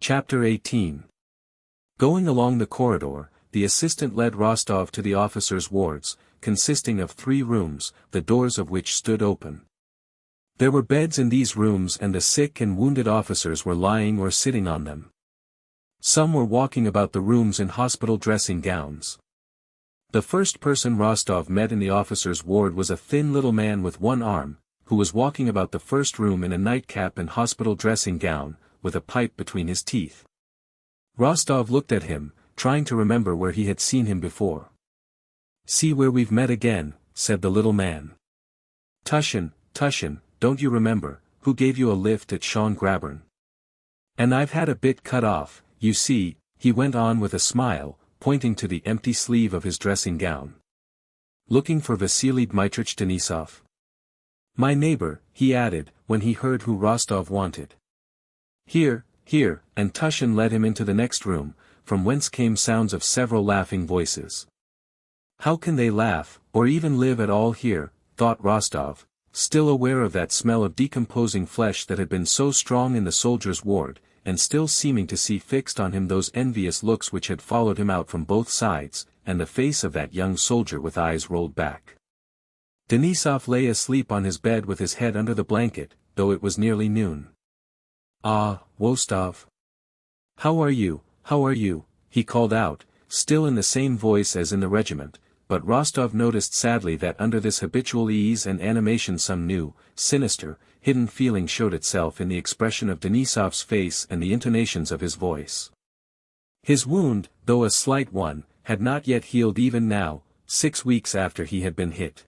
Chapter 18. Going along the corridor, the assistant led Rostov to the officers' wards, consisting of 3 rooms, the doors of which stood open. There were beds in these rooms and the sick and wounded officers were lying or sitting on them. Some were walking about the rooms in hospital dressing gowns. The first person Rostov met in the officers' ward was a thin little man with one arm, who was walking about the first room in a nightcap and hospital dressing gown, with a pipe between his teeth. Rostov looked at him, trying to remember where he had seen him before. "See where we've met again," said the little man. Tushin, don't you remember, who gave you a lift at Schöngrabern? And I've had a bit cut off, you see," he went on with a smile, pointing to the empty sleeve of his dressing gown. "Looking for Vasily Dmitrich Denisov? My neighbor," he added, when he heard who Rostov wanted. Here, and Tushin led him into the next room, from whence came sounds of several laughing voices. How can they laugh, or even live at all here, thought Rostov, still aware of that smell of decomposing flesh that had been so strong in the soldiers' ward, and still seeming to see fixed on him those envious looks which had followed him out from both sides, and the face of that young soldier with eyes rolled back. Denisov lay asleep on his bed with his head under the blanket, though it was nearly noon. "Ah, Wostov. How are you, he called out, still in the same voice as in the regiment, but Rostov noticed sadly that under this habitual ease and animation some new, sinister, hidden feeling showed itself in the expression of Denisov's face and the intonations of his voice. His wound, though a slight one, had not yet healed even now, 6 weeks after he had been hit.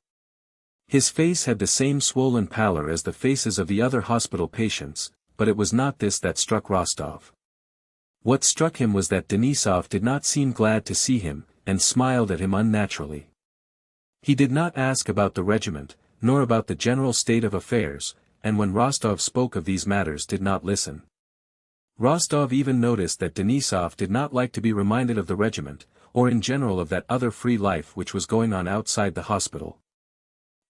His face had the same swollen pallor as the faces of the other hospital patients, but it was not this that struck Rostov. What struck him was that Denisov did not seem glad to see him, and smiled at him unnaturally. He did not ask about the regiment, nor about the general state of affairs, and when Rostov spoke of these matters did not listen. Rostov even noticed that Denisov did not like to be reminded of the regiment, or in general of that other free life which was going on outside the hospital.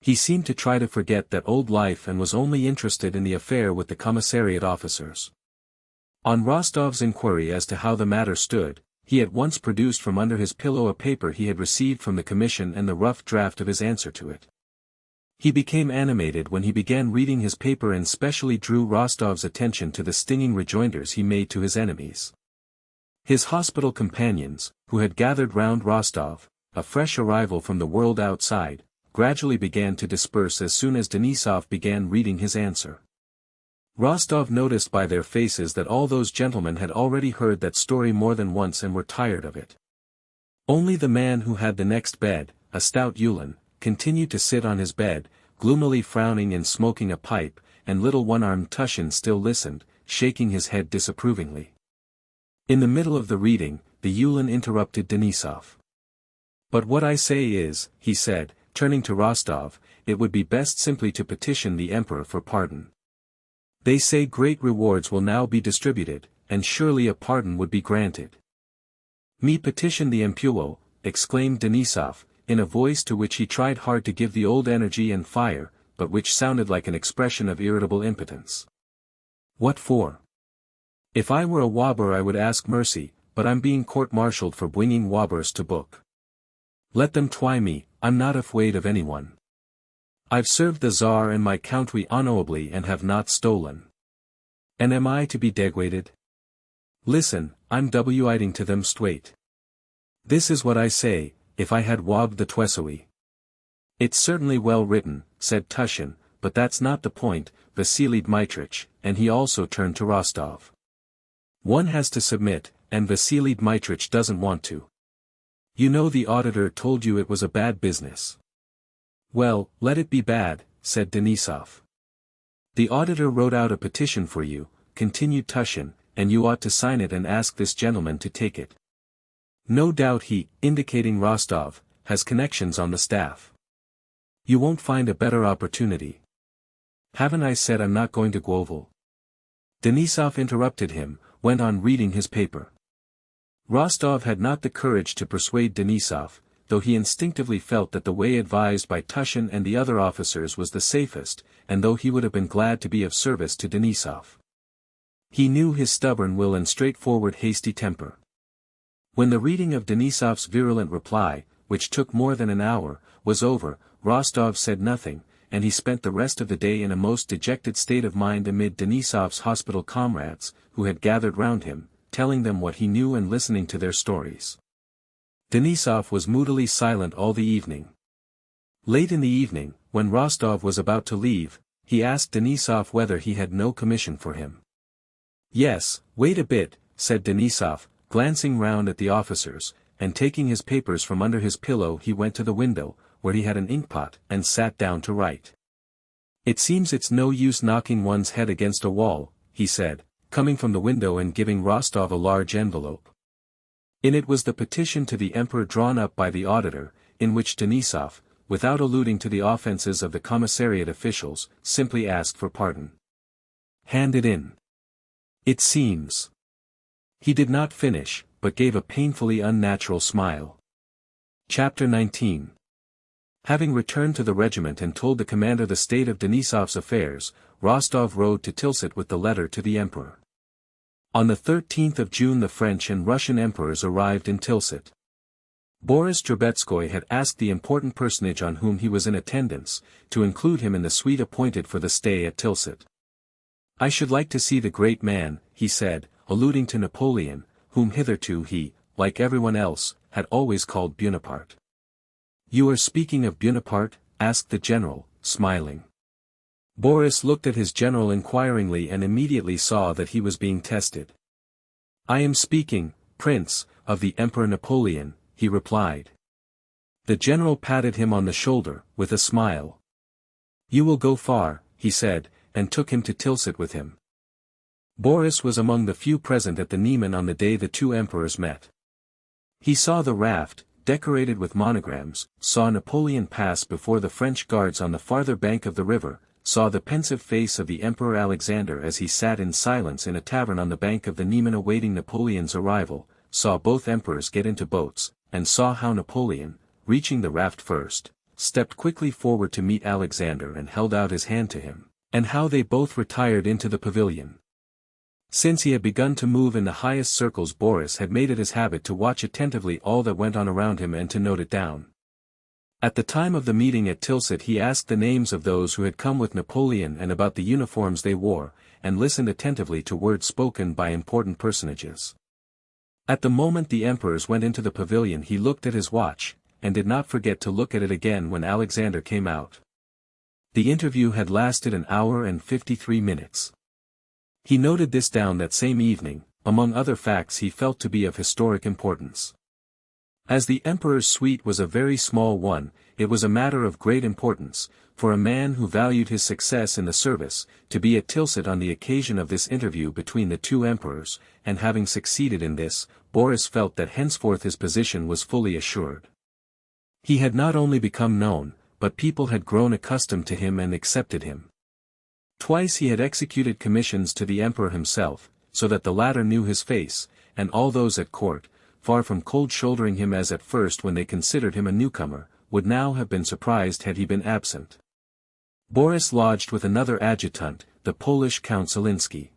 He seemed to try to forget that old life and was only interested in the affair with the commissariat officers. On Rostov's inquiry as to how the matter stood, he at once produced from under his pillow a paper he had received from the commission and the rough draft of his answer to it. He became animated when he began reading his paper and specially drew Rostov's attention to the stinging rejoinders he made to his enemies. His hospital companions, who had gathered round Rostov, a fresh arrival from the world outside, gradually began to disperse as soon as Denisov began reading his answer. Rostov noticed by their faces that all those gentlemen had already heard that story more than once and were tired of it. Only the man who had the next bed, a stout Uhlin, continued to sit on his bed, gloomily frowning and smoking a pipe, and little one-armed Tushin still listened, shaking his head disapprovingly. In the middle of the reading, the Uhlin interrupted Denisov. "But what I say is," he said, turning to Rostov, "it would be best simply to petition the Emperor for pardon. They say great rewards will now be distributed, and surely a pardon would be granted." "Me petition the Emperor," exclaimed Denisov, in a voice to which he tried hard to give the old energy and fire, but which sounded like an expression of irritable impotence. "What for? If I were a wobber I would ask mercy, but I'm being court-martialed for bringing wobbers to book. Let them twy me, I'm not afraid of anyone. I've served the Tsar and my country honorably and have not stolen. And am I to be degraded? Listen, I'm writing to them straight. This is what I say, if I had wobbed the Twessowy." "It's certainly well written," said Tushin, "but that's not the point, Vasily Dmitrich," and he also turned to Rostov. "One has to submit, and Vasily Dmitrich doesn't want to. You know the auditor told you it was a bad business." "Well, let it be bad," said Denisov. "The auditor wrote out a petition for you," continued Tushin, "and you ought to sign it and ask this gentleman to take it. No doubt he," indicating Rostov, "has connections on the staff. You won't find a better opportunity." "Haven't I said I'm not going to grovel?" Denisov interrupted him, went on reading his paper. Rostov had not the courage to persuade Denisov, though he instinctively felt that the way advised by Tushin and the other officers was the safest, and though he would have been glad to be of service to Denisov. He knew his stubborn will and straightforward hasty temper. When the reading of Denisov's virulent reply, which took more than an hour, was over, Rostov said nothing, and he spent the rest of the day in a most dejected state of mind amid Denisov's hospital comrades, who had gathered round him, telling them what he knew and listening to their stories. Denisov was moodily silent all the evening. Late in the evening, when Rostov was about to leave, he asked Denisov whether he had no commission for him. "Yes, wait a bit," said Denisov, glancing round at the officers, and taking his papers from under his pillow he went to the window, where he had an inkpot, and sat down to write. "It seems it's no use knocking one's head against a wall," he said, coming from the window and giving Rostov a large envelope. In it was the petition to the Emperor drawn up by the auditor, in which Denisov, without alluding to the offences of the commissariat officials, simply asked for pardon. "Hand it in. It seems." He did not finish, but gave a painfully unnatural smile. Chapter 19. Having returned to the regiment and told the commander the state of Denisov's affairs, Rostov rode to Tilsit with the letter to the Emperor. On the 13th of June the French and Russian emperors arrived in Tilsit. Boris Drobetskoy had asked the important personage on whom he was in attendance, to include him in the suite appointed for the stay at Tilsit. "I should like to see the great man," he said, alluding to Napoleon, whom hitherto he, like everyone else, had always called Bonaparte. "You are speaking of Bonaparte?" asked the general, smiling. Boris looked at his general inquiringly and immediately saw that he was being tested. "I am speaking, Prince, of the Emperor Napoleon," he replied. The general patted him on the shoulder, with a smile. "You will go far," he said, and took him to Tilsit with him. Boris was among the few present at the Niemen on the day the two emperors met. He saw the raft, decorated with monograms, saw Napoleon pass before the French guards on the farther bank of the river, saw the pensive face of the Emperor Alexander as he sat in silence in a tavern on the bank of the Niemen awaiting Napoleon's arrival, saw both emperors get into boats, and saw how Napoleon, reaching the raft first, stepped quickly forward to meet Alexander and held out his hand to him, and how they both retired into the pavilion. Since he had begun to move in the highest circles, Boris had made it his habit to watch attentively all that went on around him and to note it down. At the time of the meeting at Tilsit he asked the names of those who had come with Napoleon and about the uniforms they wore, and listened attentively to words spoken by important personages. At the moment the emperors went into the pavilion he looked at his watch, and did not forget to look at it again when Alexander came out. The interview had lasted an hour and 53 minutes. He noted this down that same evening, among other facts he felt to be of historic importance. As the emperor's suite was a very small one, it was a matter of great importance, for a man who valued his success in the service, to be at Tilsit on the occasion of this interview between the two emperors, and having succeeded in this, Boris felt that henceforth his position was fully assured. He had not only become known, but people had grown accustomed to him and accepted him. Twice he had executed commissions to the emperor himself, so that the latter knew his face, and all those at court, far from cold-shouldering him as at first when they considered him a newcomer, would now have been surprised had he been absent. Boris lodged with another adjutant, the Polish Count Zielinski.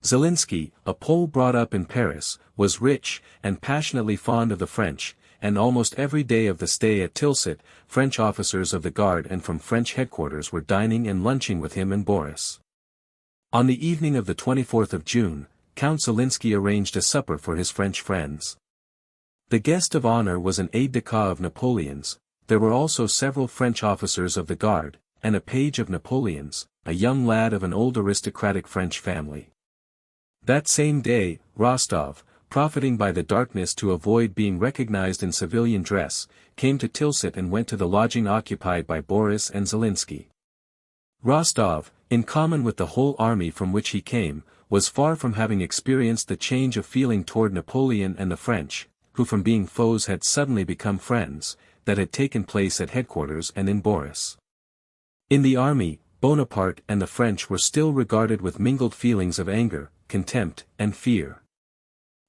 Zielinski, a Pole brought up in Paris, was rich, and passionately fond of the French, and almost every day of the stay at Tilsit, French officers of the Guard and from French headquarters were dining and lunching with him and Boris. On the evening of the 24th of June, Count Zielinski arranged a supper for his French friends. The guest of honor was an aide-de-camp of Napoleon's. There were also several French officers of the Guard, and a page of Napoleon's, a young lad of an old aristocratic French family. That same day, Rostov, profiting by the darkness to avoid being recognized in civilian dress, came to Tilsit and went to the lodging occupied by Boris and Zielinski. Rostov, in common with the whole army from which he came, was far from having experienced the change of feeling toward Napoleon and the French, who from being foes had suddenly become friends, that had taken place at headquarters and in Boris. In the army, Bonaparte and the French were still regarded with mingled feelings of anger, contempt, and fear.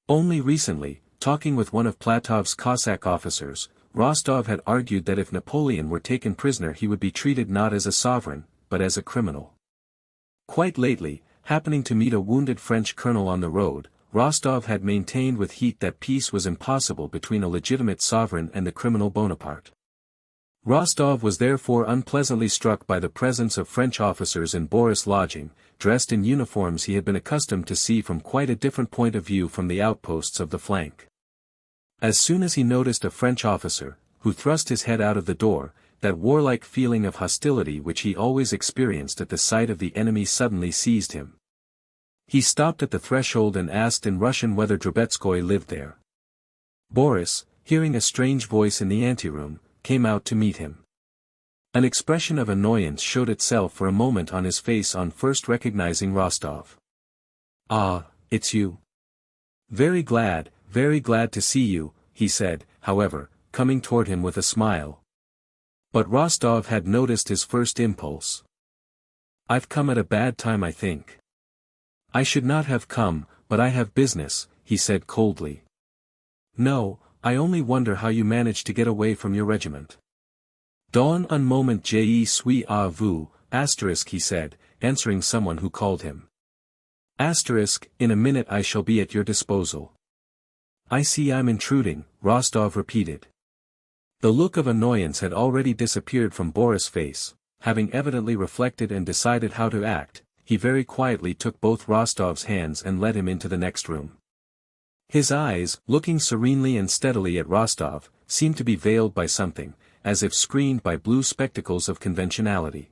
Only recently, talking with one of Platov's Cossack officers, Rostov had argued that if Napoleon were taken prisoner he would be treated not as a sovereign, but as a criminal. Quite lately, happening to meet a wounded French colonel on the road, Rostov had maintained with heat that peace was impossible between a legitimate sovereign and the criminal Bonaparte. Rostov was therefore unpleasantly struck by the presence of French officers in Boris' lodging, dressed in uniforms he had been accustomed to see from quite a different point of view from the outposts of the flank. As soon as he noticed a French officer, who thrust his head out of the door, that warlike feeling of hostility which he always experienced at the sight of the enemy suddenly seized him. He stopped at the threshold and asked in Russian whether Drubetskoy lived there. Boris, hearing a strange voice in the anteroom, came out to meet him. An expression of annoyance showed itself for a moment on his face on first recognizing Rostov. "Ah, it's you. Very glad to see you," he said, however, coming toward him with a smile. But Rostov had noticed his first impulse. "I've come at a bad time, I think." "I should not have come, but I have business," he said coldly. "No, I only wonder how you managed to get away from your regiment." "Dans un moment je suis à vous, asterisk," he said, answering someone who called him. Asterisk, "in a minute I shall be at your disposal." "I see I'm intruding," Rostov repeated. The look of annoyance had already disappeared from Boris' face. Having evidently reflected and decided how to act, he very quietly took both Rostov's hands and led him into the next room. His eyes, looking serenely and steadily at Rostov, seemed to be veiled by something, as if screened by blue spectacles of conventionality.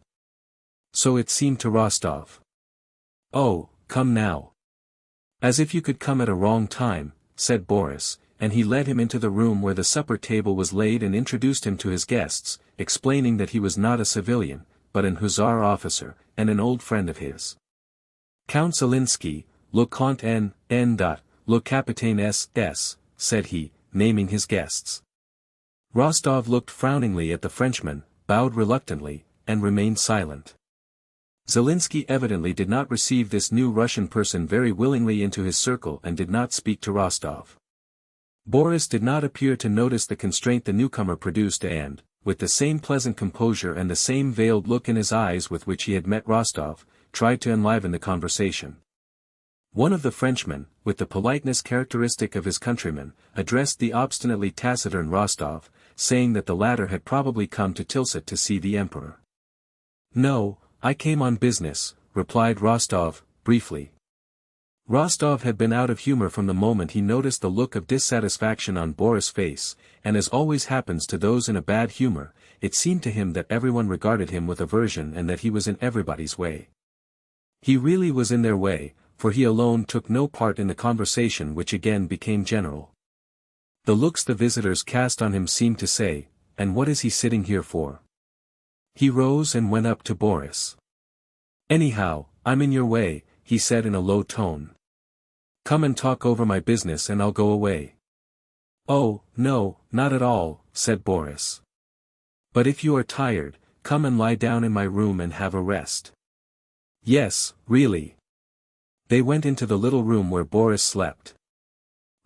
So it seemed to Rostov. "Oh, come now. As if you could come at a wrong time," said Boris, and he led him into the room where the supper table was laid and introduced him to his guests, explaining that he was not a civilian, but an hussar officer, and an old friend of his. "Count Zelinsky, le Comte le Capitaine S., said he, naming his guests. Rostov looked frowningly at the Frenchman, bowed reluctantly, and remained silent. Zelinsky evidently did not receive this new Russian person very willingly into his circle and did not speak to Rostov. Boris did not appear to notice the constraint the newcomer produced and, with the same pleasant composure and the same veiled look in his eyes with which he had met Rostov, tried to enliven the conversation. One of the Frenchmen, with the politeness characteristic of his countrymen, addressed the obstinately taciturn Rostov, saying that the latter had probably come to Tilsit to see the emperor. "No, I came on business," replied Rostov, briefly. Rostov had been out of humor from the moment he noticed the look of dissatisfaction on Boris' face, and as always happens to those in a bad humor, it seemed to him that everyone regarded him with aversion and that he was in everybody's way. He really was in their way, for he alone took no part in the conversation which again became general. The looks the visitors cast on him seemed to say, "And what is he sitting here for?" He rose and went up to Boris. "Anyhow, I'm in your way," he said in a low tone. "Come and talk over my business and I'll go away." "Oh, no, not at all," said Boris. "But if you are tired, come and lie down in my room and have a rest." "Yes, really." They went into the little room where Boris slept.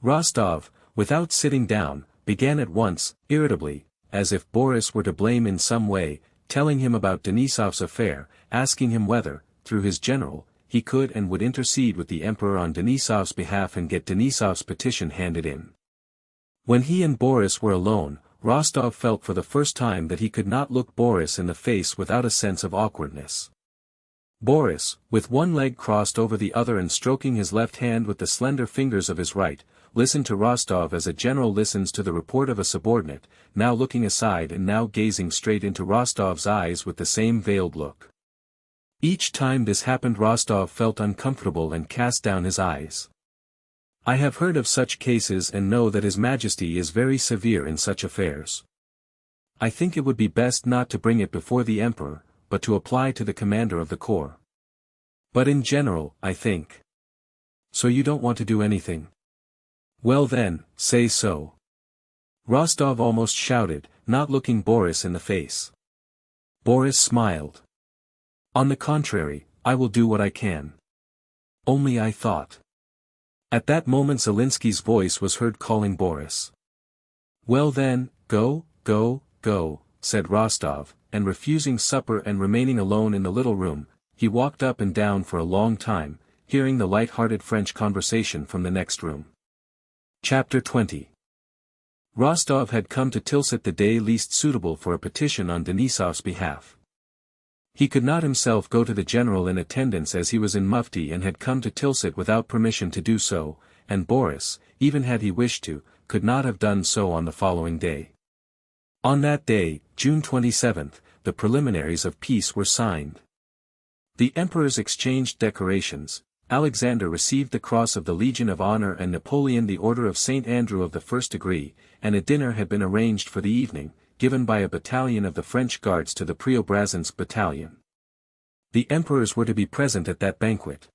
Rostov, without sitting down, began at once, irritably, as if Boris were to blame in some way, telling him about Denisov's affair, asking him whether, through his general, he could and would intercede with the emperor on Denisov's behalf and get Denisov's petition handed in. When he and Boris were alone, Rostov felt for the first time that he could not look Boris in the face without a sense of awkwardness. Boris, with one leg crossed over the other and stroking his left hand with the slender fingers of his right, listened to Rostov as a general listens to the report of a subordinate, now looking aside and now gazing straight into Rostov's eyes with the same veiled look. Each time this happened Rostov felt uncomfortable and cast down his eyes. "I have heard of such cases and know that His Majesty is very severe in such affairs. I think it would be best not to bring it before the Emperor, but to apply to the commander of the corps. But in general, I think. So you don't want to do anything? Well then, say so." Rostov almost shouted, not looking Boris in the face. Boris smiled. "On the contrary, I will do what I can. Only I thought." At that moment Zelinsky's voice was heard calling Boris. "Well then, go, said Rostov, and refusing supper and remaining alone in the little room, he walked up and down for a long time, hearing the light-hearted French conversation from the next room. Chapter 20. Rostov had come to Tilsit the day least suitable for a petition on Denisov's behalf. He could not himself go to the general in attendance as he was in mufti and had come to Tilsit without permission to do so, and Boris, even had he wished to, could not have done so on the following day. On that day, June 27th, the preliminaries of peace were signed. The emperors exchanged decorations. Alexander received the Cross of the Legion of Honor and Napoleon the Order of St. Andrew of the First Degree, and a dinner had been arranged for the evening, given by a battalion of the French Guards to the Preobrazhensk battalion. The emperors were to be present at that banquet.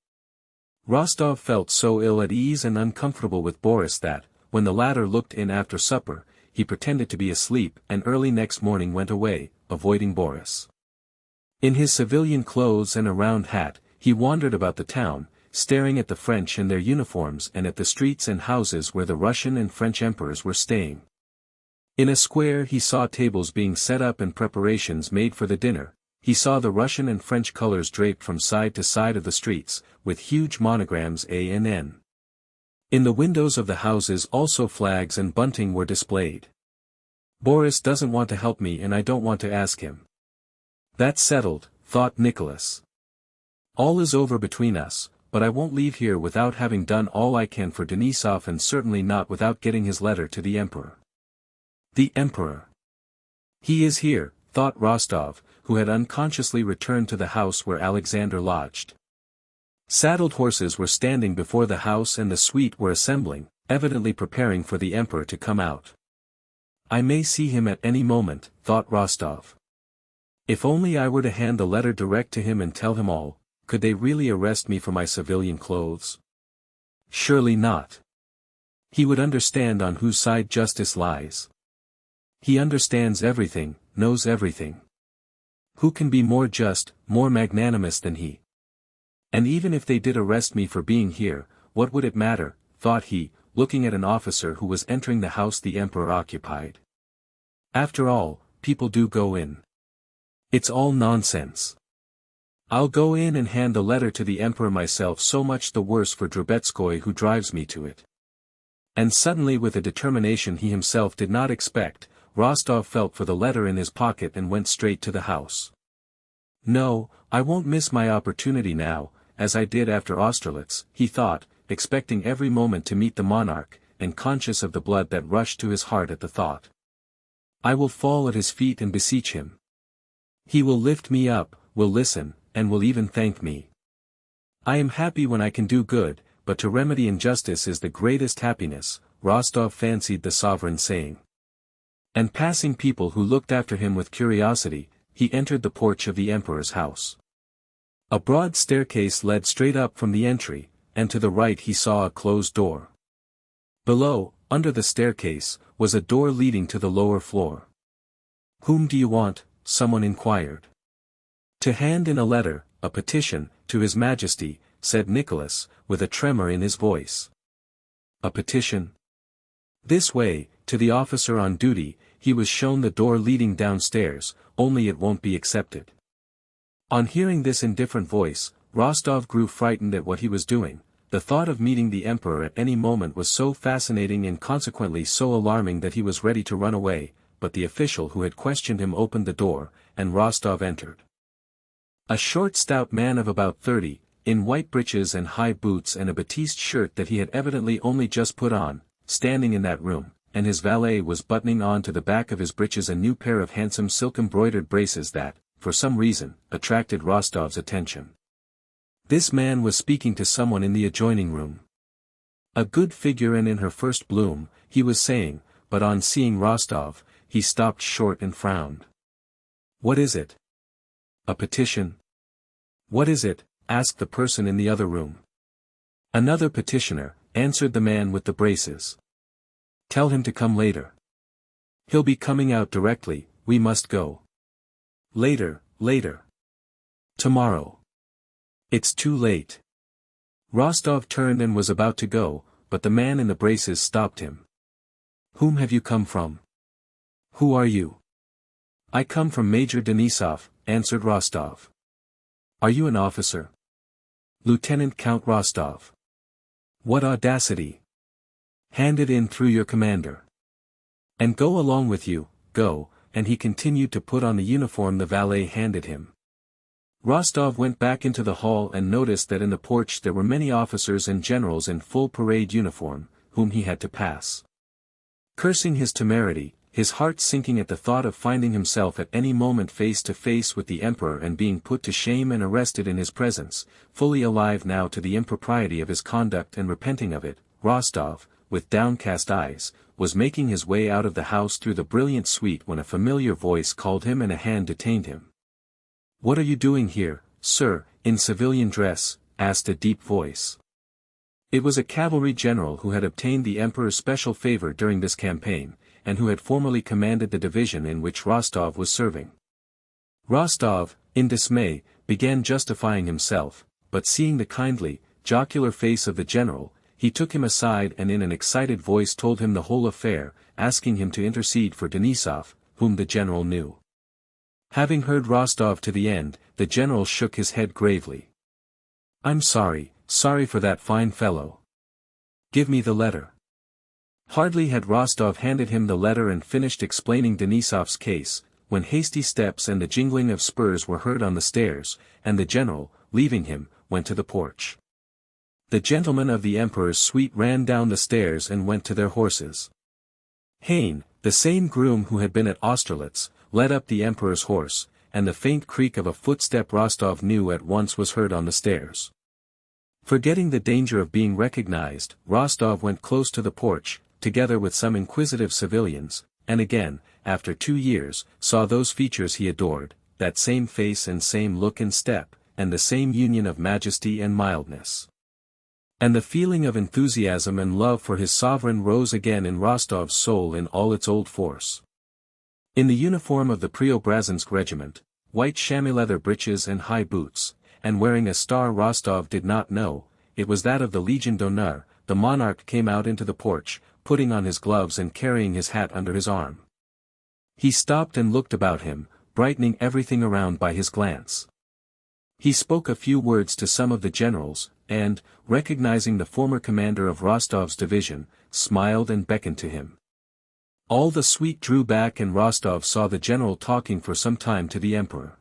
Rostov felt so ill at ease and uncomfortable with Boris that, when the latter looked in after supper, he pretended to be asleep and early next morning went away, avoiding Boris. In his civilian clothes and a round hat, he wandered about the town, staring at the French in their uniforms and at the streets and houses where the Russian and French emperors were staying. In a square he saw tables being set up and preparations made for the dinner. He saw the Russian and French colors draped from side to side of the streets, with huge monograms A and N. In the windows of the houses also flags and bunting were displayed. Boris doesn't want to help me and I don't want to ask him. That's settled, thought Nicholas. All is over between us, but I won't leave here without having done all I can for Denisov and certainly not without getting his letter to the emperor. The emperor. He is here, thought Rostov, who had unconsciously returned to the house where Alexander lodged. Saddled horses were standing before the house and the suite were assembling, evidently preparing for the emperor to come out. I may see him at any moment, thought Rostov. If only I were to hand the letter direct to him and tell him all. Could they really arrest me for my civilian clothes? Surely not. He would understand on whose side justice lies. He understands everything, knows everything. Who can be more just, more magnanimous than he? And even if they did arrest me for being here, what would it matter, thought he, looking at an officer who was entering the house the emperor occupied. After all, people do go in. It's all nonsense. I'll go in and hand the letter to the emperor myself, so much the worse for Drubetskoy who drives me to it. And suddenly, with a determination he himself did not expect, Rostov felt for the letter in his pocket and went straight to the house. No, I won't miss my opportunity now, as I did after Austerlitz, he thought, expecting every moment to meet the monarch, and conscious of the blood that rushed to his heart at the thought. I will fall at his feet and beseech him. He will lift me up, will listen, and will even thank me. I am happy when I can do good, but to remedy injustice is the greatest happiness, Rostov fancied the sovereign saying. And passing people who looked after him with curiosity, he entered the porch of the emperor's house. A broad staircase led straight up from the entry, and to the right he saw a closed door. Below, under the staircase, was a door leading to the lower floor. Whom do you want? Someone inquired. To hand in a letter, a petition, to His Majesty, said Nicholas, with a tremor in his voice. A petition? This way, to the officer on duty. He was shown the door leading downstairs, only it won't be accepted. On hearing this indifferent voice, Rostov grew frightened at what he was doing. The thought of meeting the emperor at any moment was so fascinating and consequently so alarming that he was ready to run away, but the official who had questioned him opened the door, and Rostov entered. A short stout man of about 30, in white breeches and high boots and a batiste shirt that he had evidently only just put on, standing in that room, and his valet was buttoning on to the back of his breeches a new pair of handsome silk-embroidered braces that, for some reason, attracted Rostov's attention. This man was speaking to someone in the adjoining room. A good figure and in her first bloom, he was saying, but on seeing Rostov, he stopped short and frowned. What is it? A petition? What is it? Asked the person in the other room. Another petitioner, answered the man with the braces. Tell him to come later. He'll be coming out directly, we must go. Later, later. Tomorrow. It's too late. Rostov turned and was about to go, but the man in the braces stopped him. Whom have you come from? Who are you? I come from Major Denisov, answered Rostov. Are you an officer? Lieutenant Count Rostov. What audacity! Hand it in through your commander. And go along with you, go, and he continued to put on the uniform the valet handed him. Rostov went back into the hall and noticed that in the porch there were many officers and generals in full parade uniform, whom he had to pass. Cursing his temerity, his heart sinking at the thought of finding himself at any moment face to face with the emperor and being put to shame and arrested in his presence, fully alive now to the impropriety of his conduct and repenting of it, Rostov, with downcast eyes, was making his way out of the house through the brilliant suite when a familiar voice called him and a hand detained him. "What are you doing here, sir, in civilian dress?" asked a deep voice. It was a cavalry general who had obtained the emperor's special favor during this campaign, and who had formerly commanded the division in which Rostov was serving. Rostov, in dismay, began justifying himself, but seeing the kindly, jocular face of the general, he took him aside and in an excited voice told him the whole affair, asking him to intercede for Denisov, whom the general knew. Having heard Rostov to the end, the general shook his head gravely. "I'm sorry for that fine fellow. Give me the letter." Hardly had Rostov handed him the letter and finished explaining Denisov's case, when hasty steps and the jingling of spurs were heard on the stairs, and the general, leaving him, went to the porch. The gentlemen of the emperor's suite ran down the stairs and went to their horses. Hain, the same groom who had been at Austerlitz, led up the emperor's horse, and the faint creak of a footstep Rostov knew at once was heard on the stairs. Forgetting the danger of being recognized, Rostov went close to the porch, together with some inquisitive civilians, and again, after 2 years, saw those features he adored, that same face and same look and step, and the same union of majesty and mildness. And the feeling of enthusiasm and love for his sovereign rose again in Rostov's soul in all its old force. In the uniform of the Preobrazhensk regiment, white chamois leather breeches and high boots, and wearing a star Rostov did not know, it was that of the Legion d'honneur, the monarch came out into the porch, putting on his gloves and carrying his hat under his arm. He stopped and looked about him, brightening everything around by his glance. He spoke a few words to some of the generals, and, recognizing the former commander of Rostov's division, smiled and beckoned to him. All the suite drew back and Rostov saw the general talking for some time to the emperor.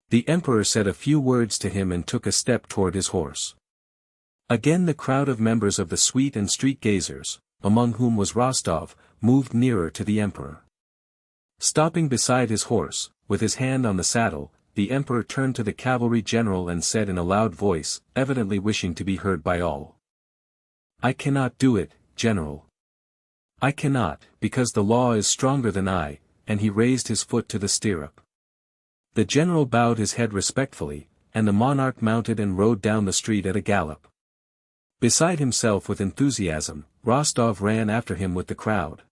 The emperor said a few words to him and took a step toward his horse. Again the crowd of members of the suite and street gazers, among whom was Rostov, moved nearer to the emperor. Stopping beside his horse, with his hand on the saddle, the emperor turned to the cavalry general and said in a loud voice, evidently wishing to be heard by all. "I cannot do it, general. I cannot, because the law is stronger than I," and he raised his foot to the stirrup. The general bowed his head respectfully, and the monarch mounted and rode down the street at a gallop. Beside himself with enthusiasm, Rostov ran after him with the crowd.